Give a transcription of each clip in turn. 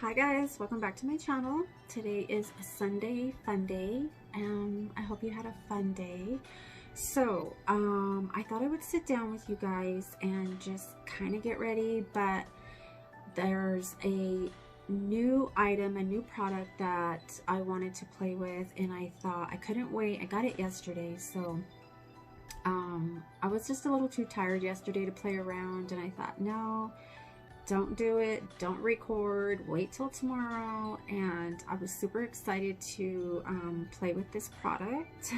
Hi guys, welcome back to my channel. Today is a Sunday fun day. I hope you had a fun day. So I thought I would sit down with you guys and just kind of get ready, but there's a new item, a new product that I wanted to play with, and I thought I couldn't wait. I got it yesterday, so I was just a little too tired yesterday to play around, and I thought, no, don't do it, don't record, wait till tomorrow. And I was super excited to play with this product.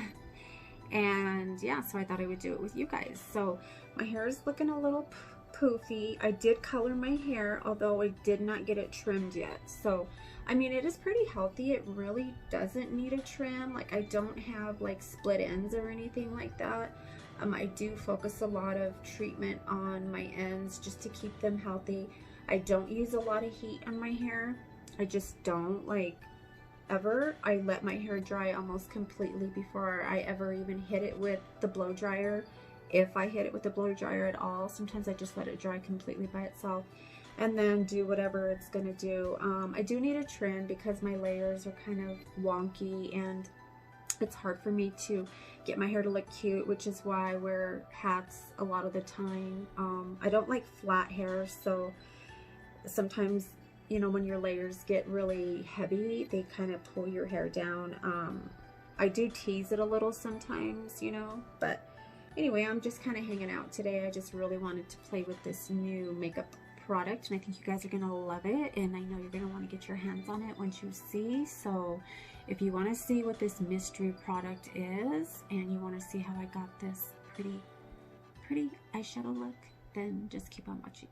And yeah, so I thought I would do it with you guys. So my hair is looking a little poofy. I did color my hair, although I did not get it trimmed yet. So I mean, it is pretty healthy. It really doesn't need a trim. Like, I don't have like split ends or anything like that. I do focus a lot of treatment on my ends just to keep them healthy. I don't use a lot of heat on my hair. I just don't, like, ever. I let my hair dry almost completely before I ever even hit it with the blow dryer. If I hit it with the blow dryer at all, sometimes I just let it dry completely by itself and then do whatever it's gonna do. I do need a trim because my layers are kind of wonky and it's hard for me to get my hair to look cute, which is why I wear hats a lot of the time. I don't like flat hair, so sometimes, you know, when your layers get really heavy, they kind of pull your hair down. I do tease it a little sometimes, you know, but anyway, I'm just kind of hanging out today. I just really wanted to play with this new makeup product, and I think you guys are gonna love it, and I know you're gonna want to get your hands on it once you see. So if you want to see what this mystery product is and you want to see how I got this pretty eyeshadow look, then just keep on watching.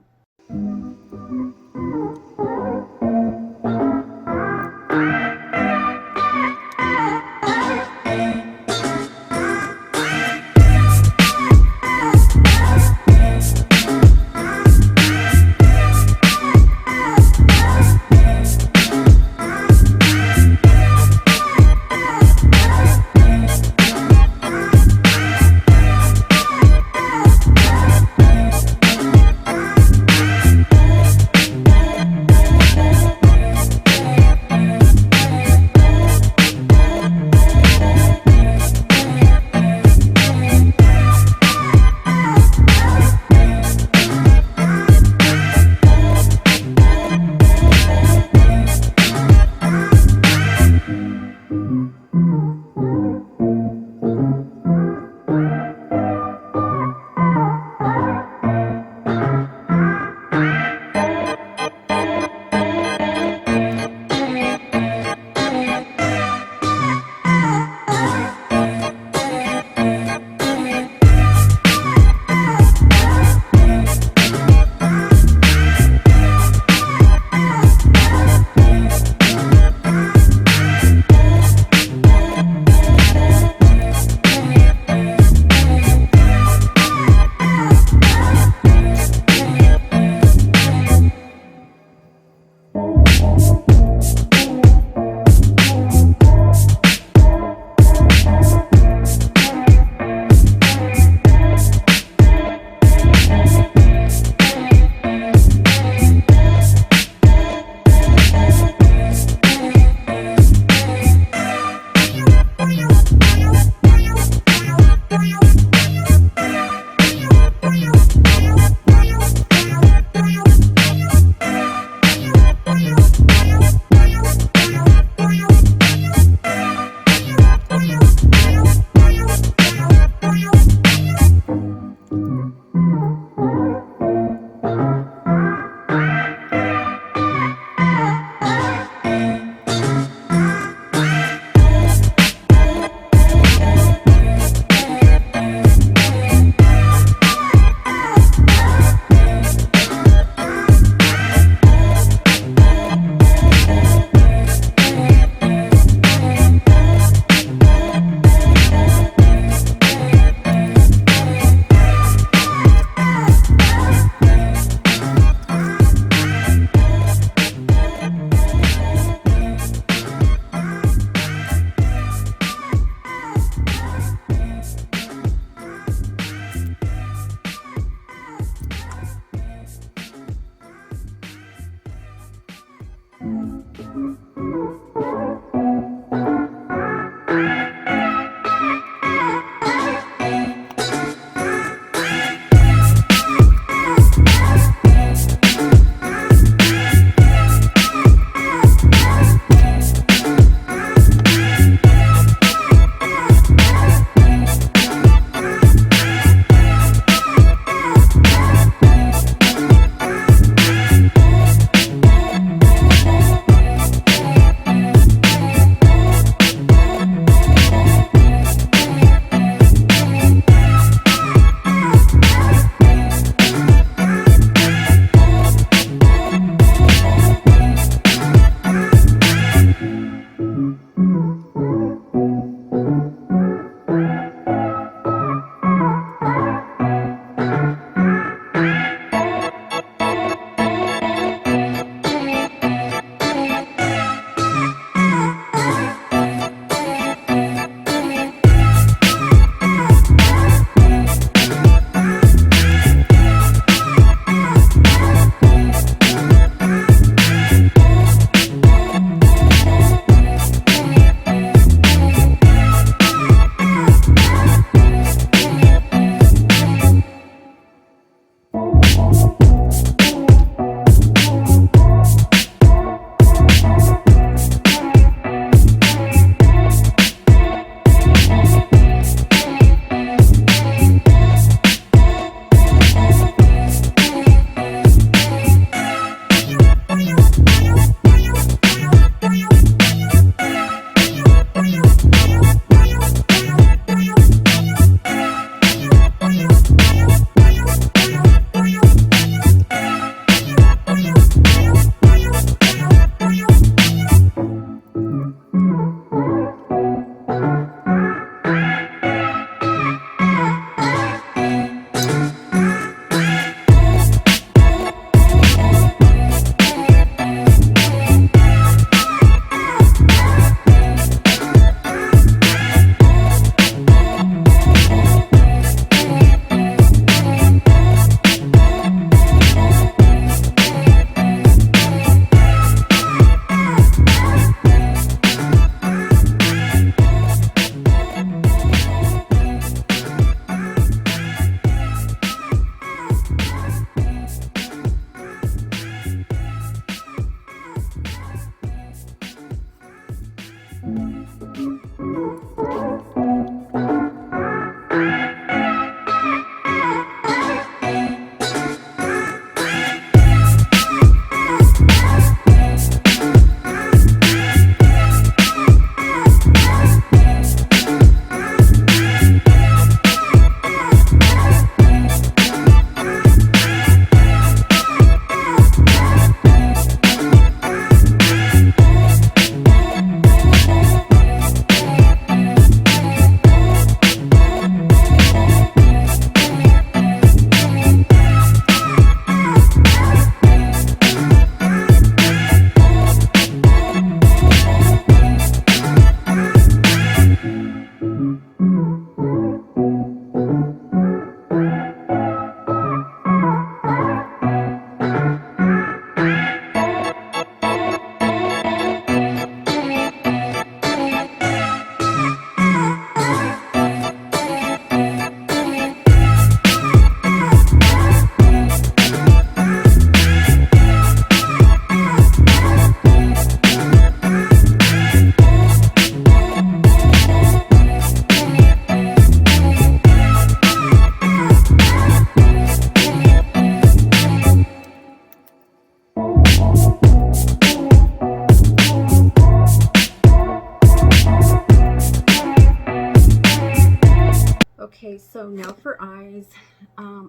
Okay, so now for eyes.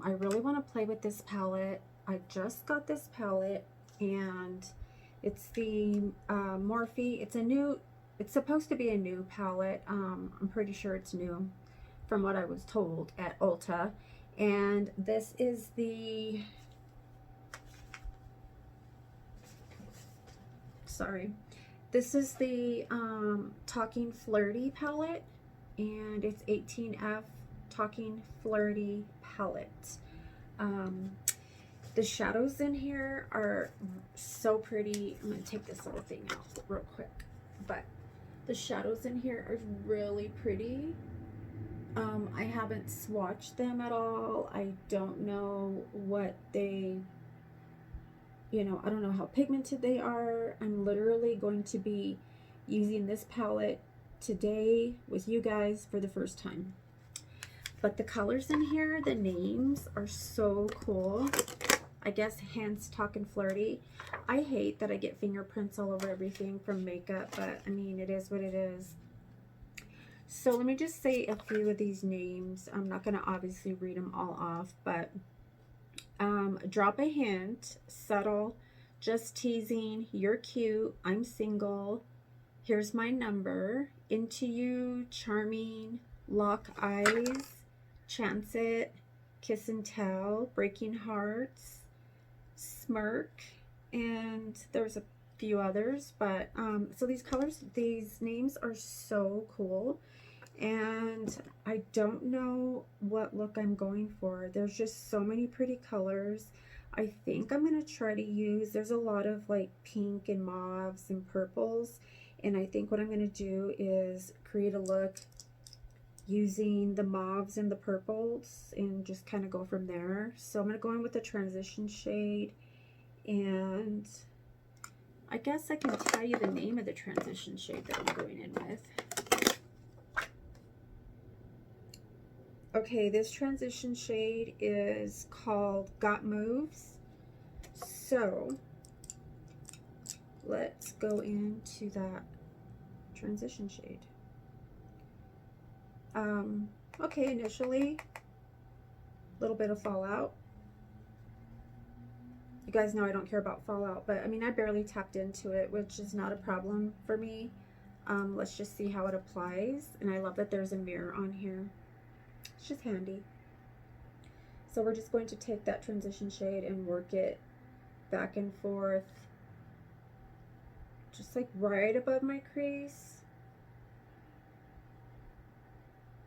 I really want to play with this palette. I just got this palette, and it's the Morphe. It's supposed to be a new palette. I'm pretty sure it's new from what I was told at Ulta. And this is the, this is the Talking Flirty palette, and it's 18F Talking Flirty palette. The shadows in here are so pretty. I'm going to take this little thing out real quick. But the shadows in here are really pretty. I haven't swatched them at all. I don't know what they, you know, I don't know how pigmented they are. I'm literally going to be using this palette today with you guys for the first time. But the colors in here, the names are so cool. I guess hence talking flirty. I hate that I get fingerprints all over everything from makeup, but I mean, it is what it is. So let me just say a few of these names. I'm not going to obviously read them all off, but drop a hint, subtle, just teasing, you're cute, I'm single, here's my number, into you, charming, lock eyes, chance it, kiss and tell, breaking hearts, smirk, and there's a few others, but so these names are so cool, and I don't know what look I'm going for. There's just so many pretty colors. I think I'm going to try to use, there's a lot of like pink and mauves and purples, and I think what I'm going to do is create a look using the mauves and the purples and just kind of go from there. So I'm going to go in with the transition shade, and I guess I can tell you the name of the transition shade that I'm going in with. Okay, this transition shade is called Got Moves. So let's go into that transition shade. Okay, initially, a little bit of fallout. You guys know I don't care about fallout, but I mean, I barely tapped into it, which is not a problem for me. Let's just see how it applies. And I love that there's a mirror on here. It's just handy. So we're just going to take that transition shade and work it back and forth, just like right above my crease,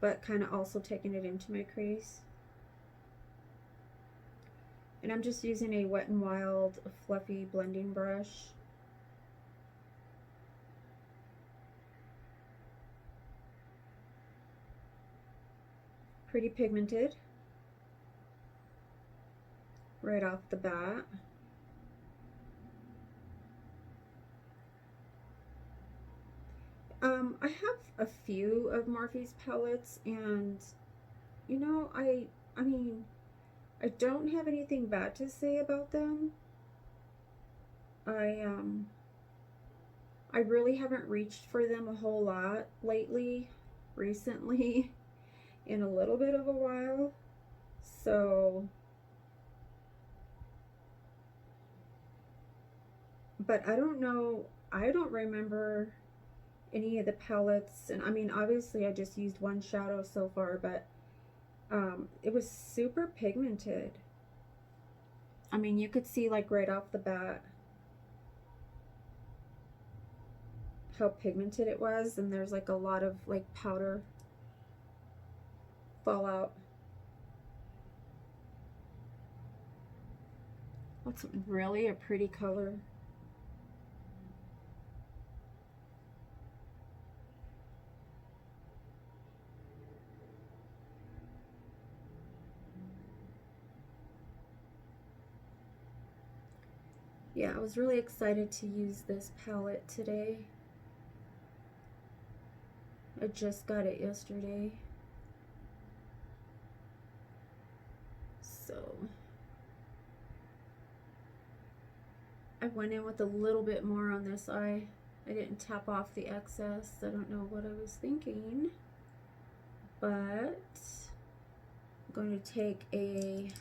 but kind of also taking it into my crease. And I'm just using a Wet n Wild fluffy blending brush. Pretty pigmented right off the bat. I have a few of Morphe's palettes, and you know, I mean, I don't have anything bad to say about them. I really haven't reached for them a whole lot recently, in a little bit of a while. So, but I don't know, I don't remember any of the palettes, and I mean, obviously I just used one shadow so far, but it was super pigmented. I mean, you could see like right off the bat how pigmented it was, and there's like a lot of like powder fallout. That's really a pretty color. Yeah, I was really excited to use this palette today. I just got it yesterday. So I went in with a little bit more on this eye. I didn't tap off the excess. I don't know what I was thinking. But I'm going to take a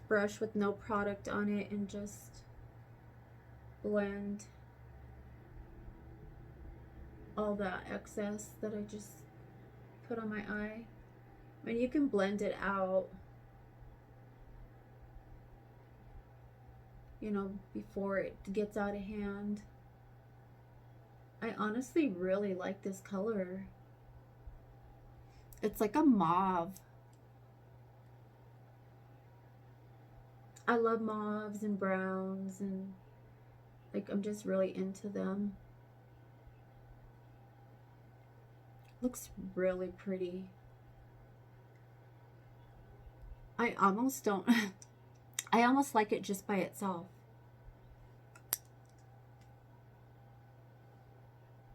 brush with no product on it and just blend all that excess that I just put on my eye. I mean, you can blend it out, you know, before it gets out of hand. I honestly really like this color. It's like a mauve. I love mauves and browns, and like I'm just really into them. Looks really pretty. I almost don't I almost like it just by itself.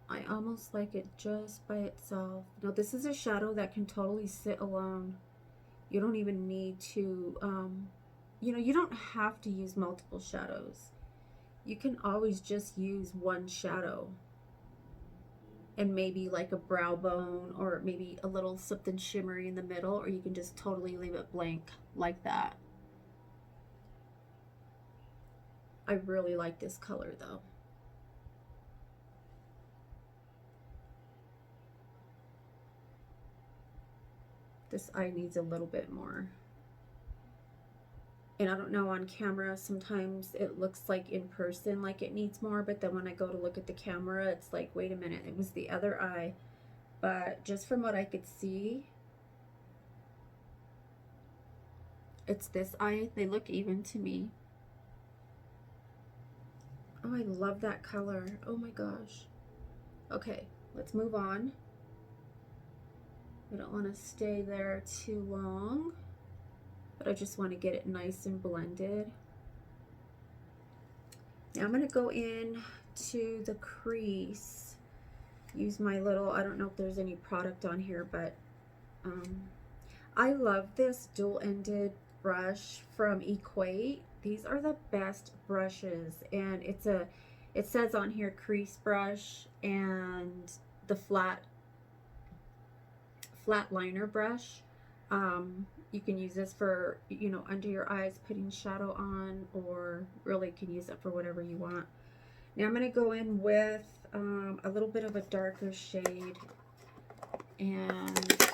I almost like it just by itself. Now this is a shadow that can totally sit alone. You don't even need to, you know, you don't have to use multiple shadows. You can always just use one shadow and maybe like a brow bone or maybe a little something shimmery in the middle, or you can just totally leave it blank like that. I really like this color though. This eye needs a little bit more. And I don't know, on camera sometimes it looks like in person like it needs more, but then when I go to look at the camera it's like, wait a minute, it was the other eye. But just from what I could see, it's this eye. They look even to me. Oh, I love that color. Oh my gosh. Okay, let's move on. We don't want to stay there too long, but I just want to get it nice and blended. Now I'm going to go in to the crease. Use my little, I don't know if there's any product on here, but I love this dual-ended brush from Equate. These are the best brushes, and it says on here crease brush and the flat liner brush. You can use this for, you know, under your eyes, putting shadow on, or really can use it for whatever you want. Now I'm going to go in with a little bit of a darker shade, and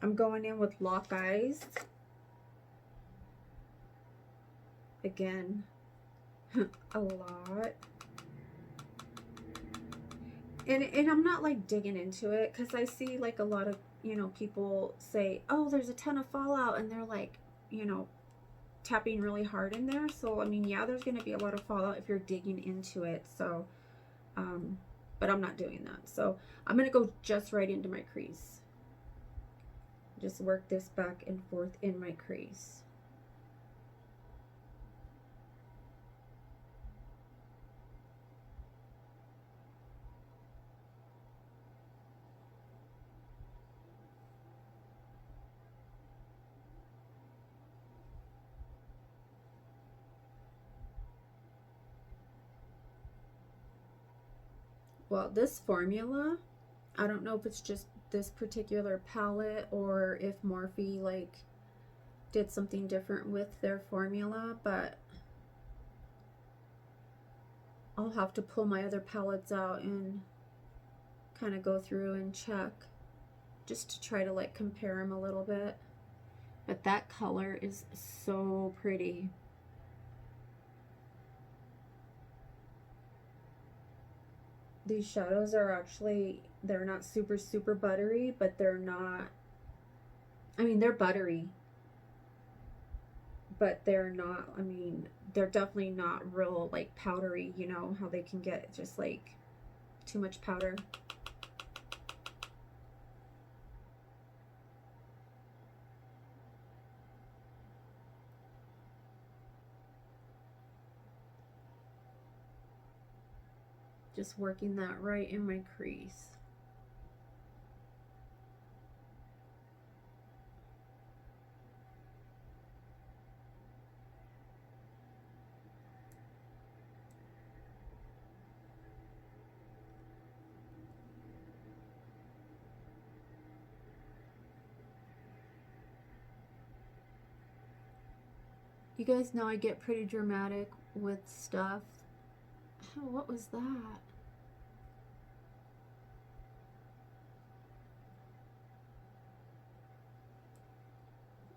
I'm going in with Lock Eyes. Again, a lot. And I'm not like digging into it, because I see like a lot of, you know, people say, oh, there's a ton of fallout, and they're like, you know, tapping really hard in there. So I mean, yeah, there's going to be a lot of fallout if you're digging into it. So but I'm not doing that. So I'm going to go just right into my crease. Just work this back and forth in my crease. Well, this formula, I don't know if it's just this particular palette or if Morphe like did something different with their formula, but I'll have to pull my other palettes out and kind of go through and check just to try to like compare them a little bit. But that color is so pretty. These shadows are actually, they're not super buttery, but they're not, I mean, they're buttery, but they're not, I mean, they're definitely not real like powdery, you know how they can get just like too much powder. Just working that right in my crease. You guys know I get pretty dramatic with stuff. Oh, what was that?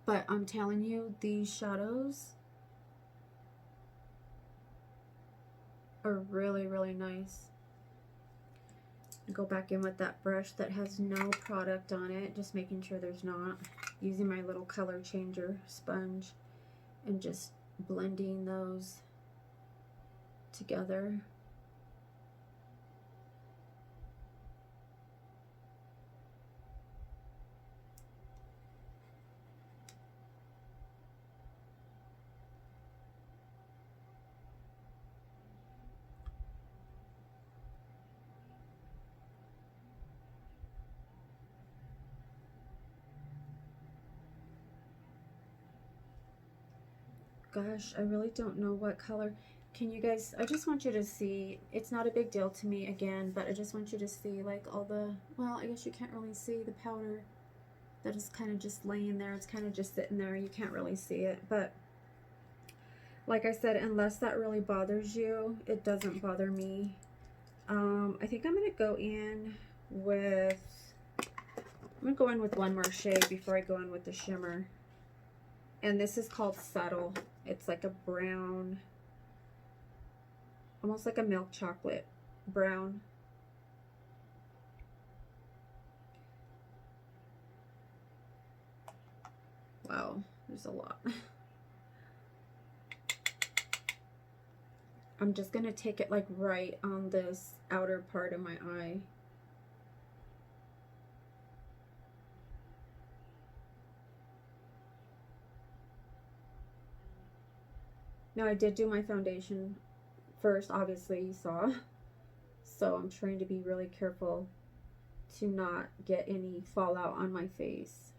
But I'm telling you, these shadows are really nice. Go back in with that brush that has no product on it, just making sure there's not. Using my little color changer sponge and just blending those together. Gosh, I really don't know what color. Can you guys, I just want you to see, it's not a big deal to me again, but I just want you to see like all the, well, I guess you can't really see the powder that is kind of just laying there. It's kind of just sitting there. You can't really see it, but like I said, unless that really bothers you, it doesn't bother me. I think I'm going to go in with, one more shade before I go in with the shimmer. And this is called Subtle. It's like a brown, almost like a milk chocolate brown. Wow, there's a lot. I'm just going to take it like right on this outer part of my eye. Now I did do my foundation first, obviously you saw. So I'm trying to be really careful to not get any fallout on my face.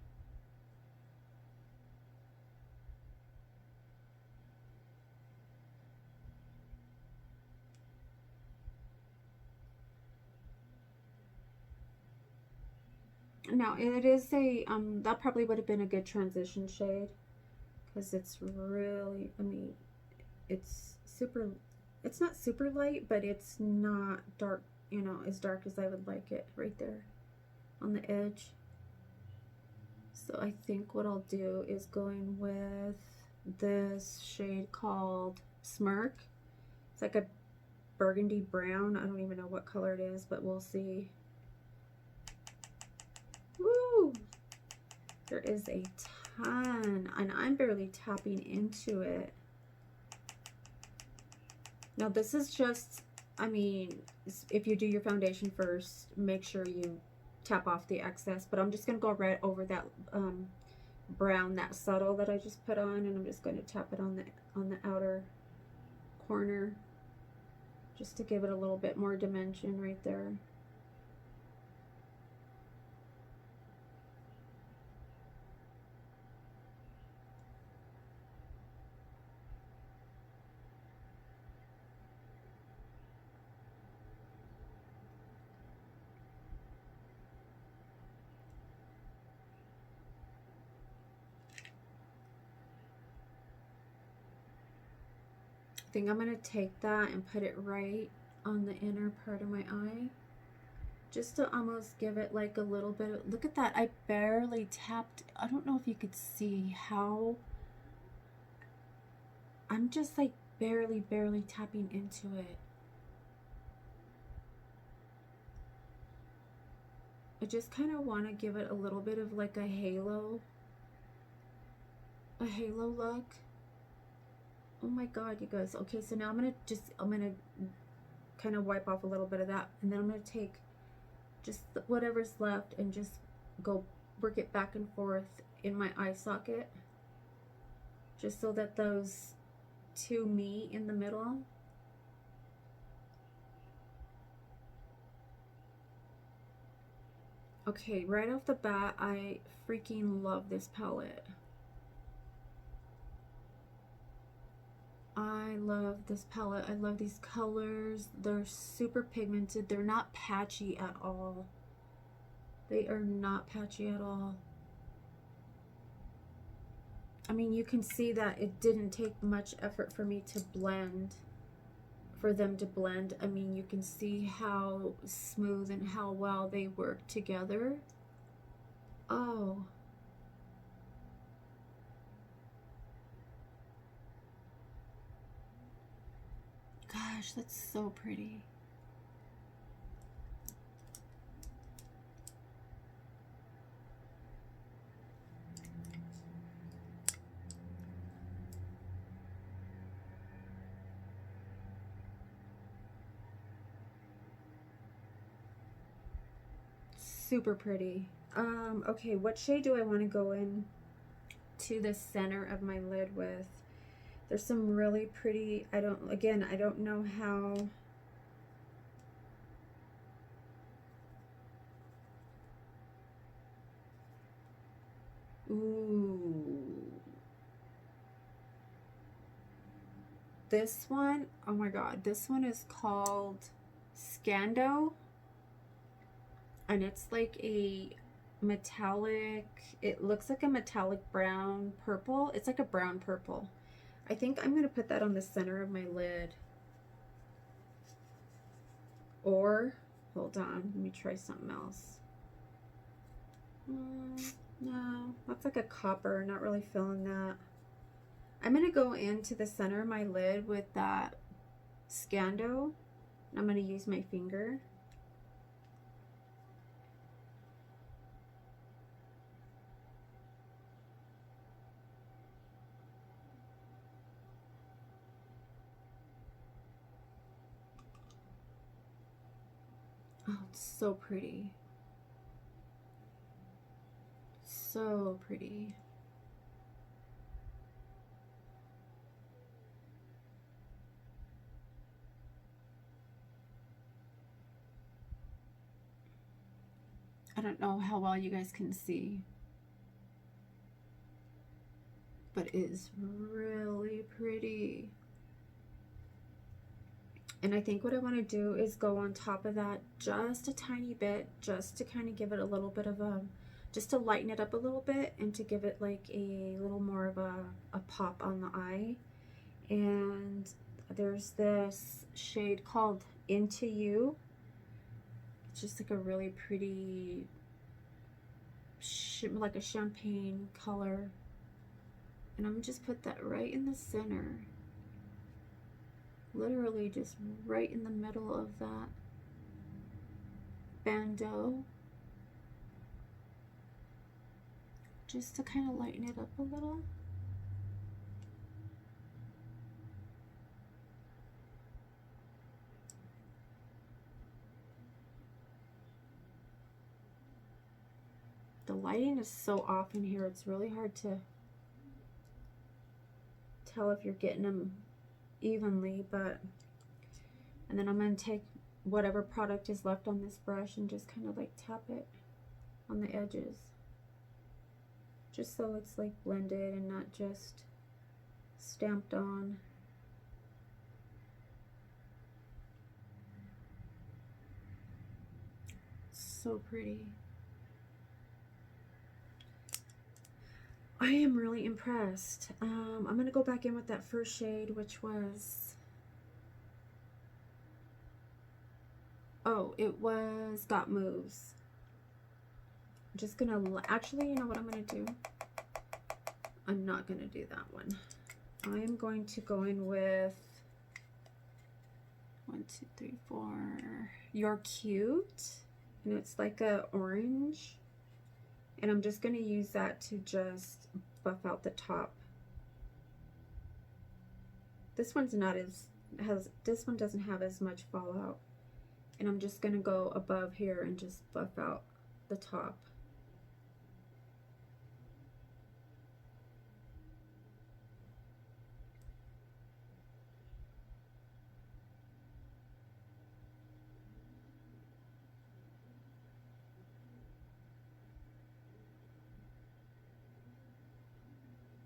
Now it is a, that probably would have been a good transition shade because it's really, I mean, it's super, it's not super light, but it's not dark, you know, as dark as I would like it right there on the edge. So I think what I'll do is go in with this shade called Smirk. It's like a burgundy brown. I don't even know what color it is, but we'll see. Woo! There is a ton, and I'm barely tapping into it. Now this is just, I mean, if you do your foundation first, make sure you tap off the excess, but I'm just going to go right over that brown, that subtle that I just put on, and I'm just going to tap it on the outer corner just to give it a little bit more dimension right there. I think I'm going to take that and put it right on the inner part of my eye, just to almost give it like a little bit of, look at that, I barely tapped. I don't know if you could see how I'm just like barely tapping into it. I just kind of want to give it a little bit of like a halo look. Oh my god, you guys. Okay, so now I'm gonna kind of wipe off a little bit of that, and then I'm gonna take just whatever's left and just go work it back and forth in my eye socket, just so that those two meet in the middle. Okay, right off the bat, I freaking love this palette. I love this palette. I love these colors. They're super pigmented. They're not patchy at all. They are not patchy at all. I mean, you can see that it didn't take much effort for me to blend, for them to blend. I mean, you can see how smooth and how well they work together. Oh. Gosh, that's so pretty. super pretty. Okay, what shade do I want to go in to the center of my lid with? There's some really pretty, I don't know how. Ooh. This one, oh my god, this one is called Scando. And it's like a metallic, it looks like a metallic brown purple. It's like a brown purple. I think I'm going to put that on the center of my lid. Or, hold on, let me try something else. No, that's like a copper, not really feeling that. I'm going to go into the center of my lid with that Scando. I'm going to use my finger. Oh, it's so pretty. So pretty. I don't know how well you guys can see, but it is really pretty. And I think what I want to do is go on top of that just a tiny bit, just to kind of give it a little bit of a, just to lighten it up a little bit and to give it like a little more of a pop on the eye. And there's this shade called Into You. It's just like a really pretty, like a champagne color. And I'm gonna just put that right in the center. Literally just right in the middle of that bandeau. Just to kind of lighten it up a little. The lighting is so off in here, it's really hard to tell if you're getting them evenly, but, and then I'm going to take whatever product is left on this brush and just kind of like tap it on the edges, just so it's like blended and not just stamped on. So pretty. I am really impressed. I'm going to go back in with that first shade, which was, oh, it was Got Moves. I'm just going to, actually, you know what I'm going to do? I'm not going to do that one. I am going to go in with 1, 2, 3, 4. You're Cute. And it's like a orange. And I'm just going to use that to just buff out the top. This one's not as, this one doesn't have as much fallout. And I'm just going to go above here and just buff out the top.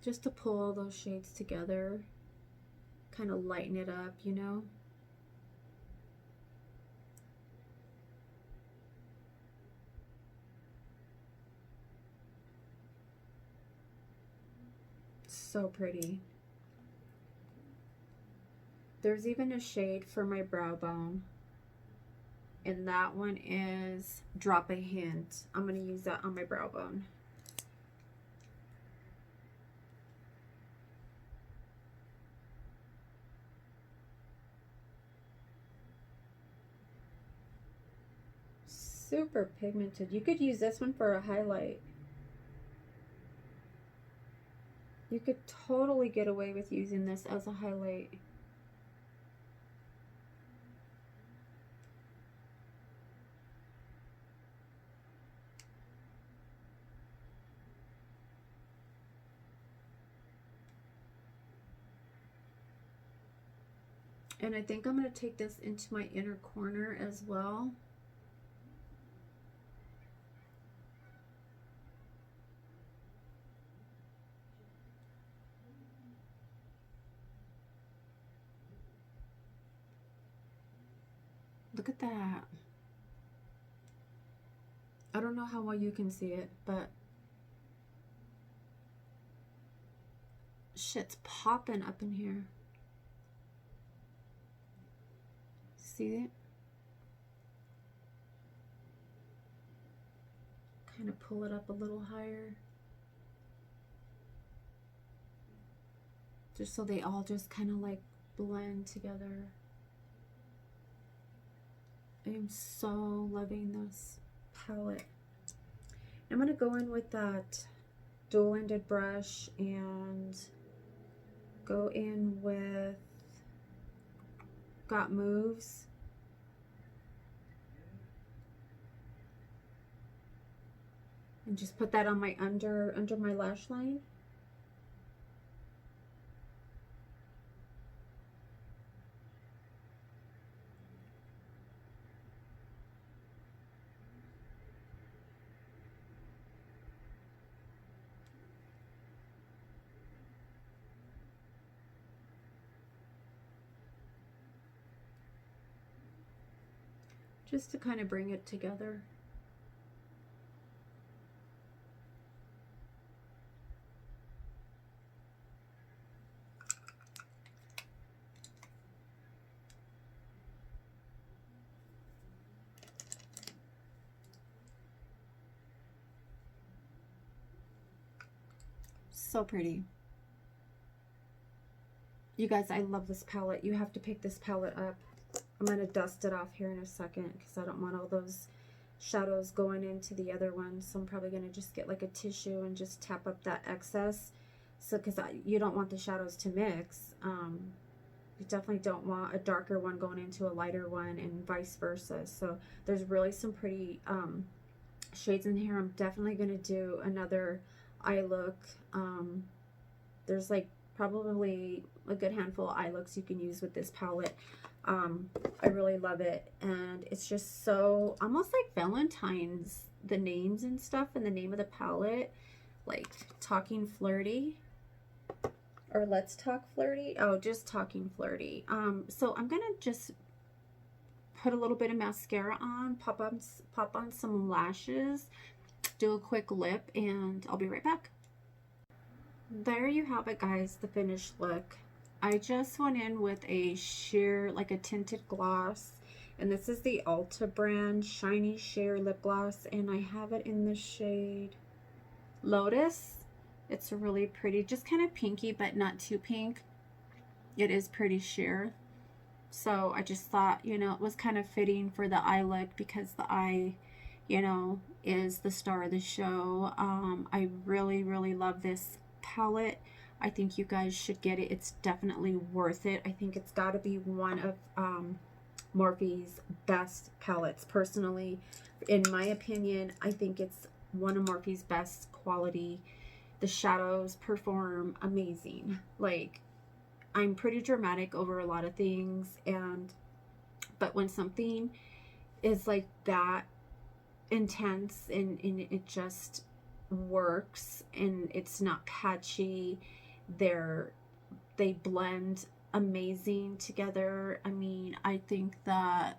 Just to pull all those shades together, kind of lighten it up, you know. So pretty. There's even a shade for my brow bone, and that one is Drop a Hint. I'm going to use that on my brow bone. Super pigmented. You could use this one for a highlight. You could totally get away with using this as a highlight. And I think I'm going to take this into my inner corner as well. Look at that. I don't know how well you can see it, but shit's popping up in here. See it? Kind of pull it up a little higher. Just so they all just kind of like blend together. I am so loving this palette. I'm going to go in with that dual-ended brush and go in with Got Moves. And just put that on my under my lash line. Just to kind of bring it together. So pretty. You guys, I love this palette. You have to pick this palette up. I'm going to dust it off here in a second because I don't want all those shadows going into the other one. So I'm probably going to just get like a tissue and just tap up that excess. So because you don't want the shadows to mix. You definitely don't want a darker one going into a lighter one and vice versa. So there's really some pretty shades in here. I'm definitely going to do another eye look. There's like probably a good handful of eye looks you can use with this palette. I really love it, and it's just so almost like Valentine's, the names and stuff, and the name of the palette, like Talking Flirty or Let's Talk Flirty. Oh, just Talking Flirty. So I'm gonna just put a little bit of mascara on, pop on some lashes, do a quick lip, and I'll be right back. There you have it, guys, the finished look. I just went in with a sheer, like a tinted gloss, and this is the Ulta brand Shiny Sheer Lip Gloss, and I have it in the shade Lotus. It's really pretty, just kind of pinky, but not too pink. It is pretty sheer. So I just thought, you know, it was kind of fitting for the eye look because the eye, you know, is the star of the show. I really, really love this palette. I think you guys should get it. It's definitely worth it. I think it's got to be one of Morphe's best palettes. Personally, in my opinion, I think it's one of Morphe's best quality. The shadows perform amazing. Like, I'm pretty dramatic over a lot of things, but when something is like that intense and it just works and it's not patchy, they blend amazing together. I mean, I think that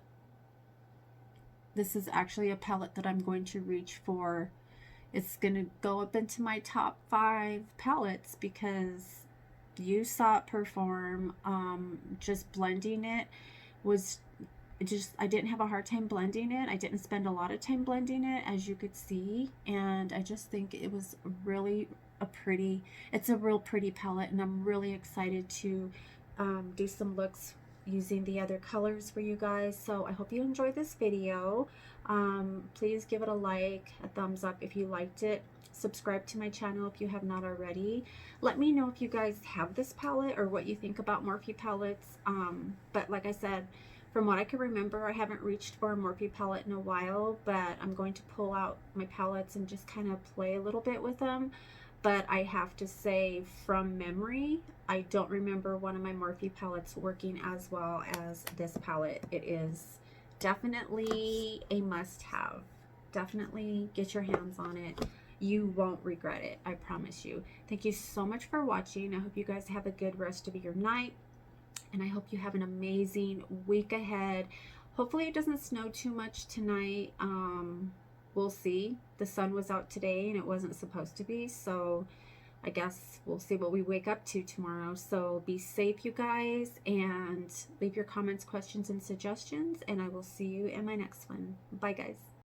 this is actually a palette that I'm going to reach for. It's gonna go up into my top 5 palettes because you saw it perform. Just blending it was just, I didn't have a hard time blending it. I didn't spend a lot of time blending it, as you could see, and I just think it was really it's a real pretty palette, and I'm really excited to do some looks using the other colors for you guys. So I hope you enjoyed this video. Please give it a like, a thumbs up if you liked it. Subscribe to my channel if you have not already. Let me know if you guys have this palette or what you think about Morphe palettes. But like I said, from what I can remember, I haven't reached for a Morphe palette in a while, but I'm going to pull out my palettes and just kind of play a little bit with them. but I have to say from memory, I don't remember one of my Morphe palettes working as well as this palette. It is definitely a must-have. Definitely get your hands on it. You won't regret it, I promise you. Thank you so much for watching. I hope you guys have a good rest of your night, and I hope you have an amazing week ahead. Hopefully it doesn't snow too much tonight. We'll see. The sun was out today and it wasn't supposed to be, so I guess we'll see what we wake up to tomorrow. So be safe, you guys, and leave your comments, questions, and suggestions, and I will see you in my next one. Bye, guys.